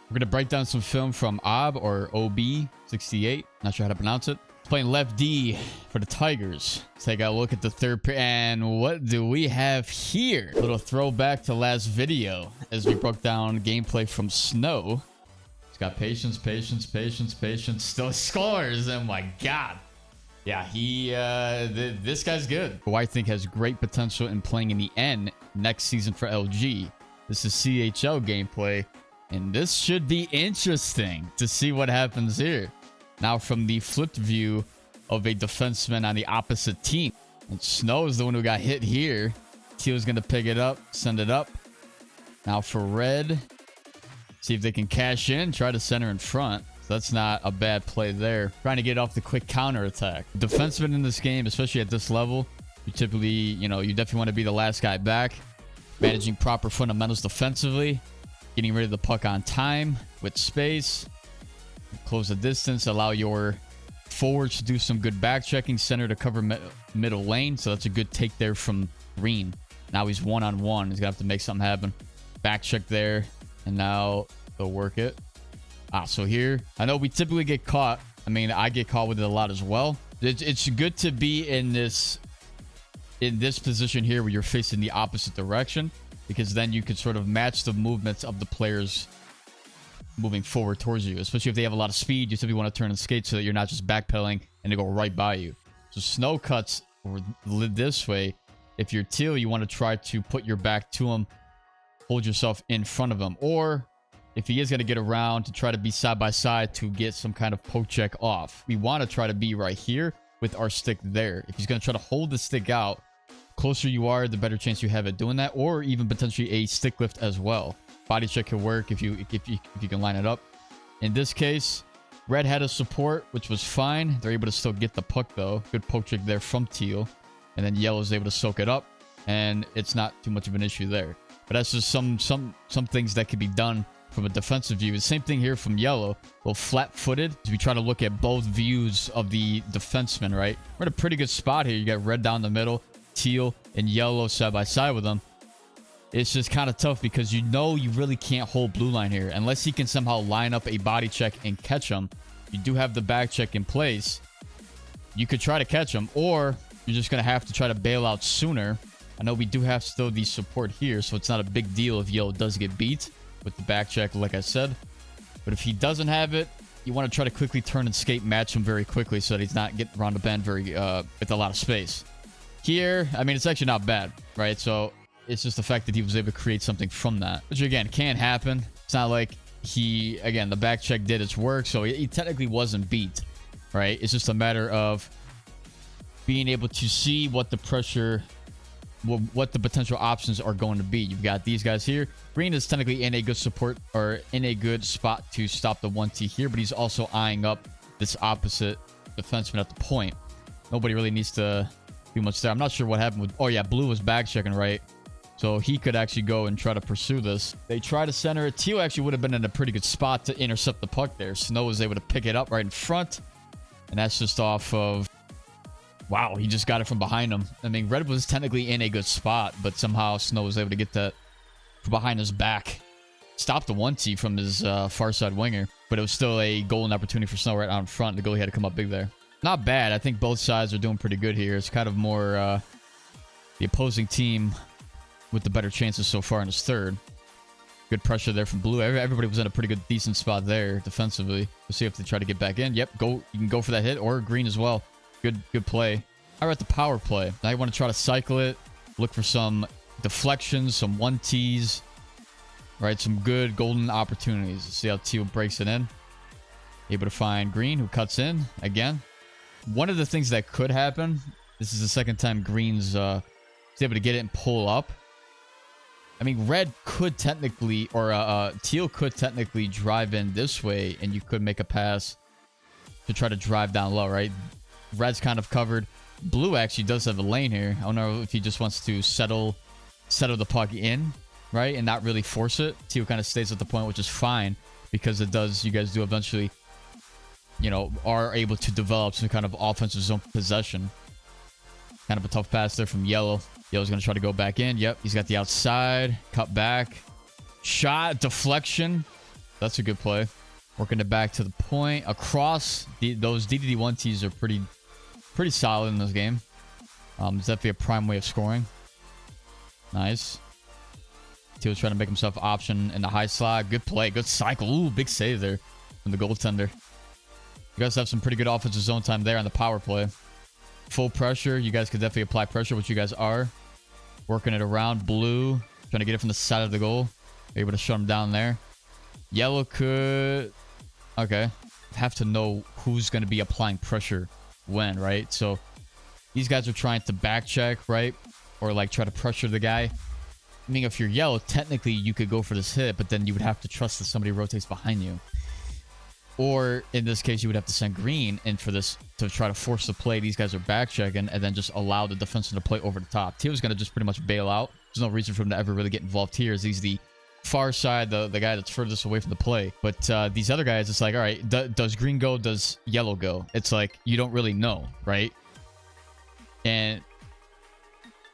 We're going to break down some film from OB68. Not sure how to pronounce it. Playing left D for the Tigers. Let's take a look at the third and what do we have here? A little throwback to last video as we broke down gameplay from Snow. He's got patience. Still scores. Oh my god. Yeah, this guy's good. Who I think has great potential in playing in the N next season for LG. This is CHL gameplay, and this should be interesting to see what happens here. Now from the flipped view of a defenseman on the opposite team. And Snow is the one who got hit here. Teal's going to pick it up, send it up. Now for Red. See if they can cash in, try to center in front. So that's not a bad play there. Trying to get off the quick counter attack. Defenseman in this game, especially at this level, you typically, you definitely want to be the last guy back. Managing proper fundamentals defensively. Getting rid of the puck on time with space. Close the distance. Allow your forwards to do some good back checking. Center to cover middle lane. So that's a good take there from Green. Now he's one-on-one. He's going to have to make something happen. Back check there. And now they'll work it. So here, I know we typically get caught. I mean, I get caught with it a lot as well. It's good to be in this position here where you're facing the opposite direction, because then you could sort of match the movements of the players moving forward towards you, especially if they have a lot of speed. You simply want to turn and skate so that you're not just backpedaling and they go right by you. So Snow cuts over this way. If you're Teal, you want to try to put your back to him, hold yourself in front of him, or if he is going to get around, to try to be side by side to get some kind of poke check off. We want to try to be right here with our stick there. If he's going to try to hold the stick out, closer you are, the better chance you have at doing that, or even potentially a stick lift as well. Body check can work if you can line it up. In this case, Red had a support, which was fine. They're able to still get the puck though. Good poke check there from Teal, and then Yellow is able to soak it up, and it's not too much of an issue there. But that's just some things that could be done from a defensive view. The same thing here from Yellow. A little flat-footed. As we try to look at both views of the defenseman, right? We're in a pretty good spot here. You got Red down the middle, Teal and Yellow side by side with them. It's just kind of tough because you really can't hold blue line here unless he can somehow line up a body check and catch him. You do have the back check in place. You could try to catch him, or you're just going to have to try to bail out sooner. I know we do have still the support here, so it's not a big deal if Yellow does get beat with the back check, like I said. But if he doesn't have it, you want to try to quickly turn and skate, match him very quickly so that he's not getting around the bend with a lot of space. Here, I mean, it's actually not bad, right? So it's just the fact that he was able to create something from that, which again can happen. It's not like the back check did its work, so he technically wasn't beat, right? It's just a matter of being able to see what the pressure, what the potential options are going to be. You've got these guys here. Green is technically in a good support, or in a good spot to stop the 1T here, but he's also eyeing up this opposite defenseman at the point. Nobody really needs to do much there. I'm not sure what happened with... Oh yeah, Blue was back checking, right? So he could actually go and try to pursue this. They try to center it. Teal actually would have been in a pretty good spot to intercept the puck there. Snow was able to pick it up right in front, and that's just off of... Wow, he just got it from behind him. I mean, Red was technically in a good spot, but somehow Snow was able to get that from behind his back. Stop the 1T from his far side winger, but it was still a golden opportunity for Snow right out in front. The goalie had to come up big there. Not bad. I think both sides are doing pretty good here. It's kind of more the opposing team with the better chances so far in his third. Good pressure there from Blue. Everybody was in a pretty good, decent spot there defensively. We'll see if they try to get back in. Yep, go. You can go for that hit, or Green as well. Good play. All right, the power play. Now you want to try to cycle it. Look for some deflections, some 1Ts. Right, some good golden opportunities. See how Teal breaks it in. Able to find Green, who cuts in again. One of the things that could happen, this is the second time Green's able to get it and pull up. I mean, Red could technically, or Teal could technically drive in this way, and you could make a pass to try to drive down low, right? Red's kind of covered. Blue actually does have a lane here. I don't know if he just wants to settle the puck in, right, and not really force it. Teal kind of stays at the point, which is fine, because it does, you guys do eventually, are able to develop some kind of offensive zone possession. Kind of a tough pass there from Yellow. Yellow's going to try to go back in. Yep, he's got the outside. Cut back. Shot. Deflection. That's a good play. Working it back to the point. Across. Those DDD1Ts are pretty solid in this game. It's definitely a prime way of scoring. Nice. Teal's trying to make himself option in the high slot. Good play. Good cycle. Ooh, big save there from the goaltender. You guys have some pretty good offensive zone time there on the power play. Full pressure. You guys could definitely apply pressure, which you guys are. Working it around. Blue. Trying to get it from the side of the goal. Able to shut him down there. Yellow could... Okay. Have to know who's going to be applying pressure when, right? So these guys are trying to back check, right? Or like try to pressure the guy. I mean, if you're yellow, technically you could go for this hit, but then you would have to trust that somebody rotates behind you. Or in this case, you would have to send green in for this to try to force the play. These guys are back checking and then just allow the defenseman to play over the top. Teal's going to just pretty much bail out. There's no reason for him to ever really get involved here, as he's the far side, the guy that's furthest away from the play. But these other guys, it's like, all right, does green go? Does yellow go? It's like, you don't really know, right? And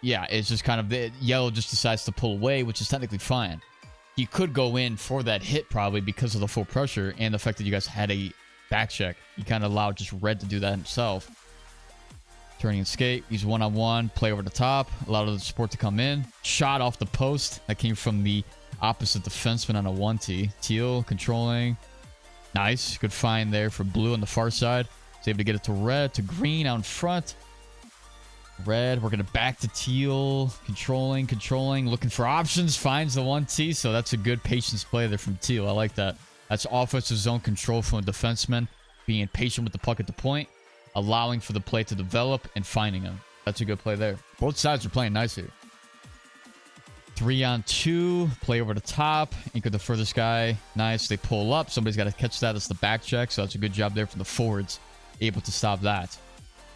yeah, it's just kind of the yellow just decides to pull away, which is technically fine. He could go in for that hit probably because of the full pressure and the fact that you guys had a back check. He kind of allowed just red to do that himself. Turning and skate. He's one-on-one. Play over the top. Allowed the support to come in. Shot off the post. That came from the opposite defenseman on a 1T. Teal controlling. Nice. Good find there for blue on the far side. He's able to get it to red, to green out in front. Red, we're going to back to Teal. Controlling, looking for options. Finds the 1T, so that's a good patience play there from Teal. I like that. That's offensive zone control from a defenseman. Being patient with the puck at the point. Allowing for the play to develop and finding him. That's a good play there. Both sides are playing nice here. 3-on-2. Play over the top. Anchor the furthest guy. Nice. They pull up. Somebody's got to catch that. That's the back check, so that's a good job there from the forwards. Able to stop that.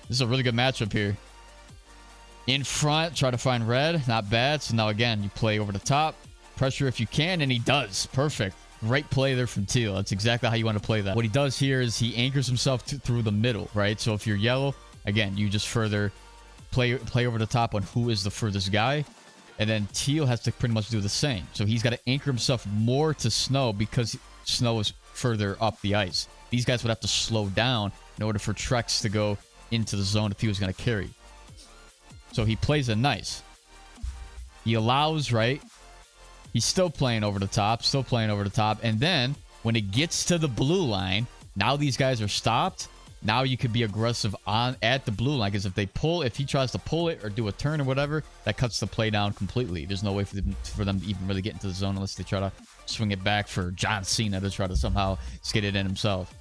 This is a really good matchup here. In front, try to find red. Not bad. So now again, you play over the top. Pressure if you can, and he does. Perfect. Great play there from Teal. That's exactly how you want to play that. What he does here is he anchors himself through the middle, right? So if you're yellow, again, you just further play over the top on who is the furthest guy. And then Teal has to pretty much do the same. So he's got to anchor himself more to Snow because Snow is further up the ice. These guys would have to slow down in order for Trex to go into the zone if he was going to carry. So he plays it nice. He allows, right? He's still playing over the top. And then when it gets to the blue line, now these guys are stopped. Now you could be aggressive at the blue line. Because if he tries to pull it or do a turn or whatever, that cuts the play down completely. There's no way for them to even really get into the zone unless they try to swing it back for John Cena to try to somehow skate it in himself.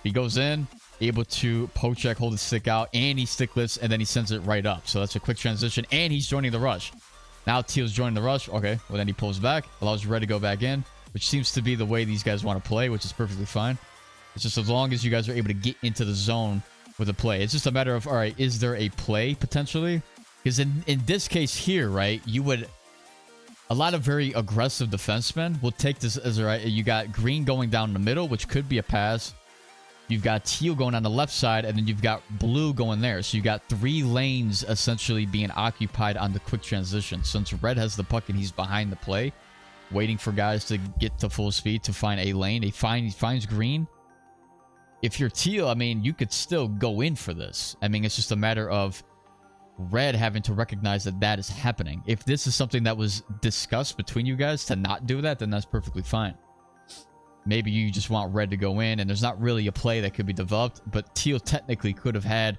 He goes in. Able to poke check, hold his stick out, and he stick lifts, and then he sends it right up. So that's a quick transition, and he's joining the rush. Now Teal's joining the rush. Okay, well then he pulls back, allows Red to go back in, which seems to be the way these guys want to play, which is perfectly fine. It's just as long as you guys are able to get into the zone with a play. It's just a matter of, all right, is there a play potentially? Because in this case here, right, a lot of very aggressive defensemen will take this as a right. You got green going down the middle, which could be a pass. You've got Teal going on the left side, and then you've got blue going there. So you got 3 lanes essentially being occupied on the quick transition. Since red has the puck and he's behind the play, waiting for guys to get to full speed to find a lane. He finds green. If you're Teal, I mean, you could still go in for this. I mean, it's just a matter of red having to recognize that that is happening. If this is something that was discussed between you guys to not do that, then that's perfectly fine. Maybe you just want red to go in, and there's not really a play that could be developed, but Teal technically could have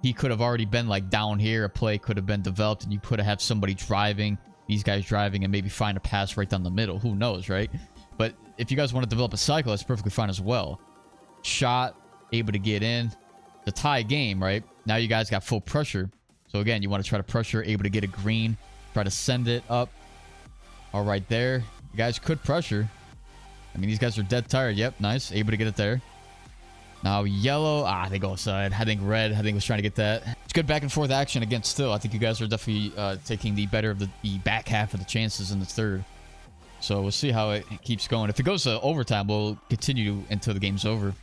he could have already been like down here. A play could have been developed, and you could have had somebody driving, these guys driving, and maybe find a pass right down the middle. Who knows, right? But if you guys want to develop a cycle, that's perfectly fine as well. Shot, able to get in. The tie game, right? Now you guys got full pressure. So again, you want to try to pressure, able to get a green, try to send it up. All right there. You guys could pressure. I mean, these guys are dead tired. Yep, nice. Able to get it there. Now, yellow. They go aside. I think red, was trying to get that. It's good back and forth action again still. I think you guys are definitely taking the better of the back half of the chances in the third. So we'll see how it keeps going. If it goes to overtime, we'll continue until the game's over.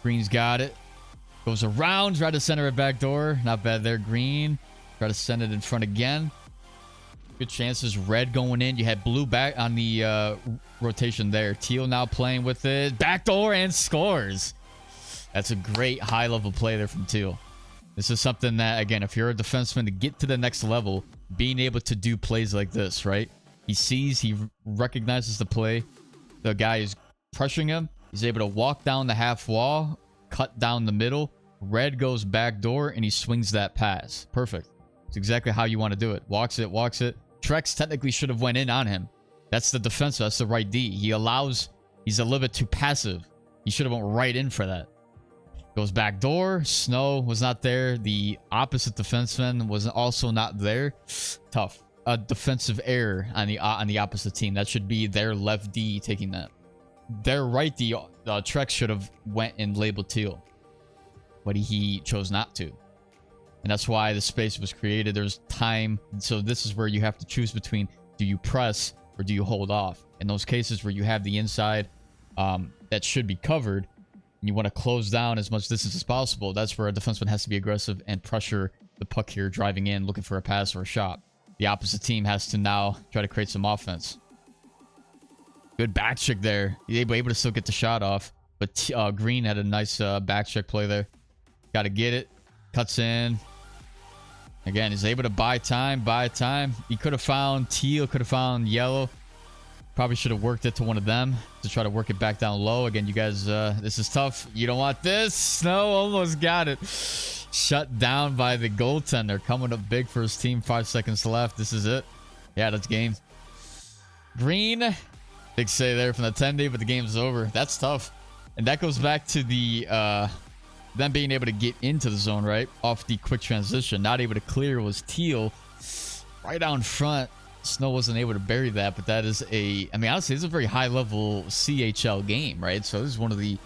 Green's got it. Goes around. Try to center it back door. Not bad there, Green. Try to send it in front again. Good chances. Red going in. You had blue back on the rotation there. Teal now playing with it. Backdoor and scores. That's a great high-level play there from Teal. This is something that, again, if you're a defenseman to get to the next level, being able to do plays like this, right? He sees, he recognizes the play. The guy is pressuring him. He's able to walk down the half wall, cut down the middle. Red goes backdoor, and he swings that pass. Perfect. It's exactly how you want to do it. Walks it, walks it. Trex technically should have went in on him. That's the defense. That's the right D. He's a little bit too passive. He should have went right in for that. Goes back door. Snow was not there. The opposite defenseman was also not there. Tough. A defensive error on the opposite team. That should be their left D taking that. Their right D, Trex should have went and labeled Teal, but he chose not to. And that's why the space was created. There's time. So this is where you have to choose between, do you press or do you hold off? In those cases where you have the inside that should be covered, and you want to close down as much distance as possible, that's where a defenseman has to be aggressive and pressure the puck here, driving in, looking for a pass or a shot. The opposite team has to now try to create some offense. Good back check there. He's able to still get the shot off, but Green had a nice back check play there. Got to get it. Cuts in. Again, he's able to buy time. He could have found Teal, could have found Yellow. Probably should have worked it to one of them to try to work it back down low. Again, you guys, this is tough. You don't want this. Snow almost got it. Shut down by the goaltender. Coming up big for his team. 5 seconds left. This is it. Yeah, that's game. Green. Big save there from the 10D, but the game's over. That's tough. And that goes back to the them being able to get into the zone, right? Off the quick transition. Not able to clear was Teal. Right out in front. Snow wasn't able to bury that, but that is I mean, honestly, it's a very high-level CHL game, right? So this is one of the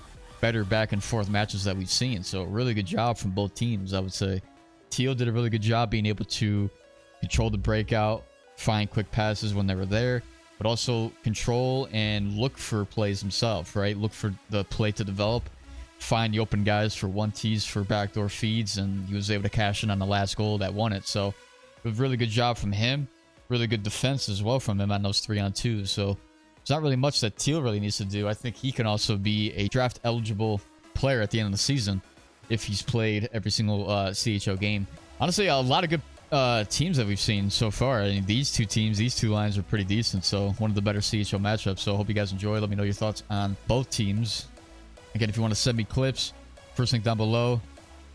better back-and-forth matches that we've seen. So really good job from both teams, I would say. Teal did a really good job being able to control the breakout, find quick passes when they were there, but also control and look for plays himself, right? Look for the play to develop, find the open guys for 1-Ts for backdoor feeds, and he was able to cash in on the last goal that won it. So a really good job from him. Really good defense as well from him on those 3-on-2s. So there's not really much that Teal really needs to do. I think he can also be a draft eligible player at the end of the season if he's played every single CHL game. Honestly, a lot of good teams that we've seen so far. I mean, these two teams, these two lines are pretty decent. So one of the better CHL matchups. So I hope you guys enjoy. Let me know your thoughts on both teams. Again, if you want to send me clips, first link down below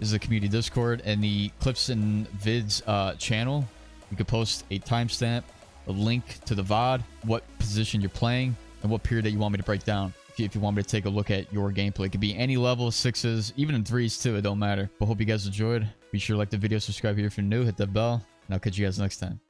is the community Discord and the clips and vids channel. You could post a timestamp, a link to the VOD, what position you're playing, and what period that you want me to break down. If you want me to take a look at your gameplay. It could be any level, 6s, even in 3s too. It don't matter. But hope you guys enjoyed. Be sure to like the video, subscribe here if you're new, hit that bell, and I'll catch you guys next time.